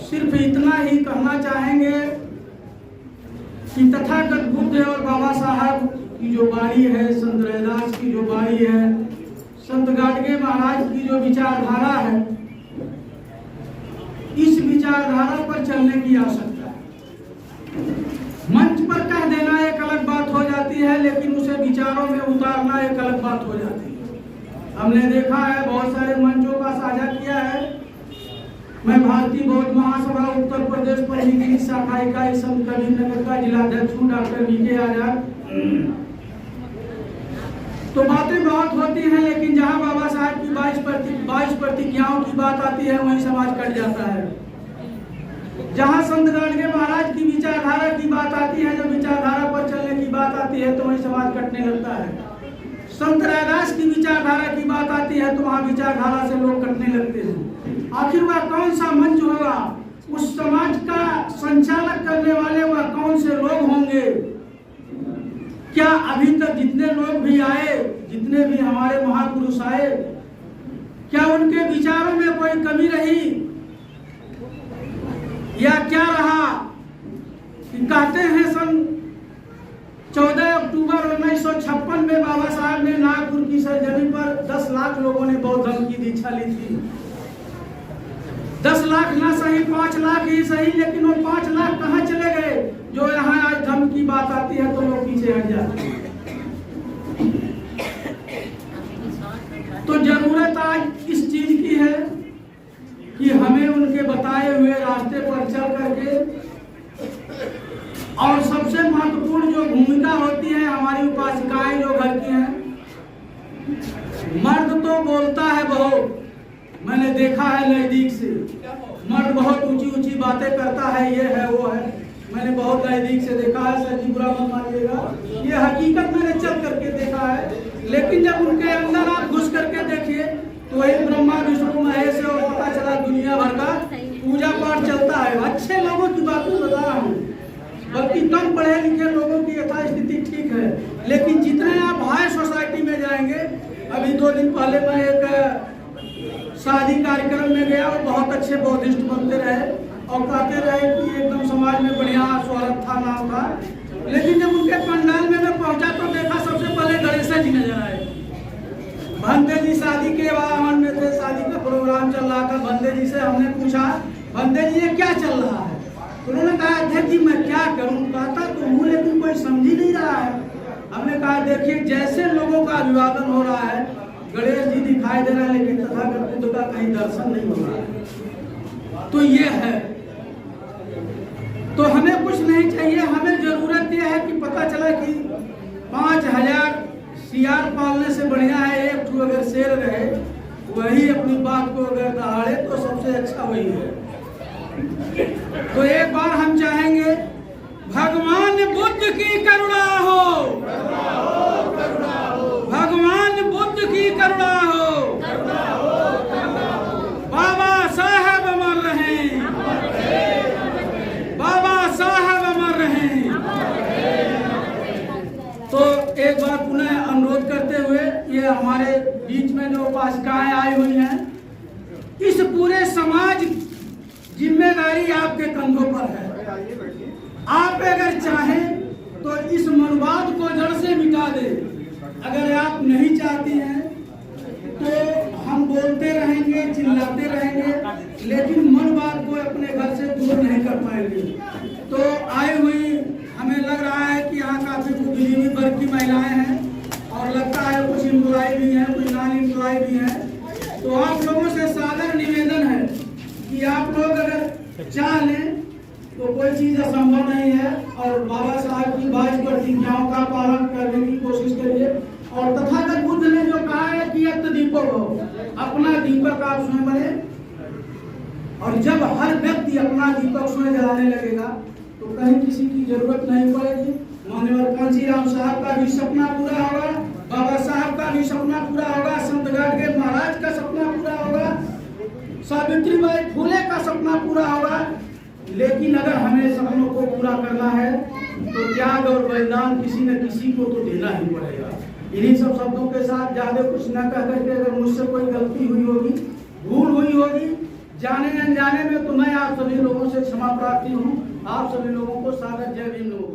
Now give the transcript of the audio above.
सिर्फ इतना ही कहना चाहेंगे कि तथागत बुद्ध और बाबा साहब की जो वाणी है, संत रैदास की जो वाणी है, संत गाडगे महाराज की जो विचारधारा है, इस विचारधारा पर चलने की आवश्यकता है। मंच पर कह देना एक अलग बात हो जाती है, लेकिन उसे विचारों में उतारना एक अलग बात हो जाती है। हमने देखा है, बहुत सारे मंचों का साझा किया है। मैं भारतीय बौद्ध महासभा उत्तर प्रदेश पंजीकृत शाखा इकाई संत कबीरनगर का जिलाध्यक्ष हूँ, डॉक्टर वीके आजाद। तो बातें बहुत होती हैं, लेकिन जहाँ बाबा साहब की 22 प्रतिज्ञाओं की बात आती है, वहीं समाज कट जाता है। जहाँ संत गाडगे महाराज की विचारधारा की बात आती है, जब विचारधारा पर चलने की बात आती है, तो वहीं समाज कटने लगता है। संत रैदास की विचारधारा की बात आती है, तो वहाँ विचारधारा से लोग कटने लगते हैं। आखिर वह कौन सा मंच होगा, उस समाज का संचालक करने वाले वह कौन से लोग होंगे? क्या अभी तक जितने लोग भी आए, जितने भी हमारे महापुरुष आए, क्या उनके विचारों में कोई कमी रही या क्या रहा? कहते हैं सन 14 अक्टूबर 1956 में बाबा साहब ने नागपुर की सरजमी पर 10 लाख लोगों ने बौद्ध धर्म की दीक्षा ली थी। 10 लाख ना सही, 5 लाख ही सही, लेकिन वो 5 लाख कहाँ चले गए? जो यहाँ आज धर्म की बात आती है तो लोग पीछे हट जाते हैं। तो जरूरत आज इस चीज की है कि हमें उनके बताए हुए रास्ते पर चल करके, और सबसे महत्वपूर्ण जो भूमिका होती है हमारी उपासिकाएं जो घर की हैं, मर्द तो बोलता है बहुत, मैंने देखा है नजदीक से, मर्द बहुत ऊंची ऊंची बातें करता है, ये है वो है, मैंने बहुत नजदीक से देखा है। सर जी बुरा मत मानिएगा, ये हकीकत मैंने चल करके देखा है। लेकिन जब उनके अंदर आप घुस करके देखिए तो वही ब्रह्मा विष्णु महेश और पता चला दुनिया भर का पूजा पाठ चलता है। अच्छे लोगों की बातें बता रहा हूँ, बल्कि कम पढ़े लिखे लोगों की यथास्थिति ठीक है, लेकिन जितने आप हाई सोसाइटी में जाएंगे, अभी 2 दिन पहले मैं एक शादी कार्यक्रम में गया और बहुत अच्छे बौद्धिस्ट बनते रहे और कहते रहे कि एकदम समाज में बढ़िया स्वागत था, नाम था। लेकिन जब उनके पंडाल में मैं पहुंचा तो देखा सबसे पहले गणेश जी नजर आए। भंते जी शादी के वाहन में थे, शादी का प्रोग्राम चल रहा था। भंते जी से हमने पूछा, भंते जी ये क्या चल रहा है? उन्होंने कहा अध्यक्ष जी मैं क्या करूं, कहता तो हूँ लेकिन कोई समझ ही नहीं रहा है। हमने कहा देखिए जैसे लोगों का अभिवादन हो रहा है, गणेश जी दिखाई दे रहा है, लेकिन तथागत बुद्ध का कहीं दर्शन नहीं हो रहा है। तो ये है, तो हमें कुछ नहीं चाहिए, हमें जरूरत यह है कि पता चला कि 5000 सियार पालने से बढ़िया है एक ठू अगर शेर रहे, वही अपनी बात को अगर दहाड़े तो सबसे अच्छा वही है। तो एक बार हम चाहेंगे भगवान बुद्ध की करुणा हो, भगवान बुद्ध की करुणा हो, बाबा साहब अमर रहें, बाबा साहब अमर रहें। तो एक बार पुनः अनुरोध करते हुए, ये हमारे बीच में जो उपासिकाएं आई हुई हैं, इस पूरे समाज जिम्मेदारी आपके कंधों पर है। आप अगर चाहें तो इस मनवाद को जड़ से मिटा दें। अगर आप नहीं चाहती हैं तो हम बोलते रहेंगे, चिल्लाते रहेंगे, लेकिन मनवाद को अपने घर से दूर नहीं कर पाएंगे। तो आई हुई हमें लग रहा है कि यहाँ काफी बुद्धिजीवी वर्ग की महिलाएं हैं और लगता है कुछ एम्प्लॉय भी हैं, कुछ नॉन एम्प्लॉय भी हैं। तो आप लोगों से सादर निवेदन है कि आप लोग अगर चाह लें तो कोई चीज असंभव नहीं है, और बाबा साहब की 22 प्रतिज्ञाओं का पालन करने की कोशिश करिए। और तथागत बुद्ध ने जो कहा है कि यत् दीपक हो, अपना दीपक आप स्वयं बने। और जब हर व्यक्ति अपना दीपक स्वयं जलाने लगेगा तो कहीं किसी की जरूरत नहीं पड़ेगी। माननीय कांशीराम साहब का भी सपना पूरा होगा, बाबा साहब का भी सपना पूरा होगा, संत गाडगे महाराज का सपना पूरा होगा, सावित्रीबाई फुले का सपना पूरा होगा। लेकिन अगर हमें सपनों को पूरा करना है तो त्याग और बलिदान किसी न किसी को तो देना ही पड़ेगा। इन्हीं सब शब्दों के साथ ज्यादा कुछ न कह करके, अगर मुझसे कोई गलती हुई होगी, भूल हुई होगी, जाने अनजाने में, तो मैं आप सभी लोगों से क्षमा प्रार्थी हूँ। आप सभी लोगों को सादर जय भीम लोगों।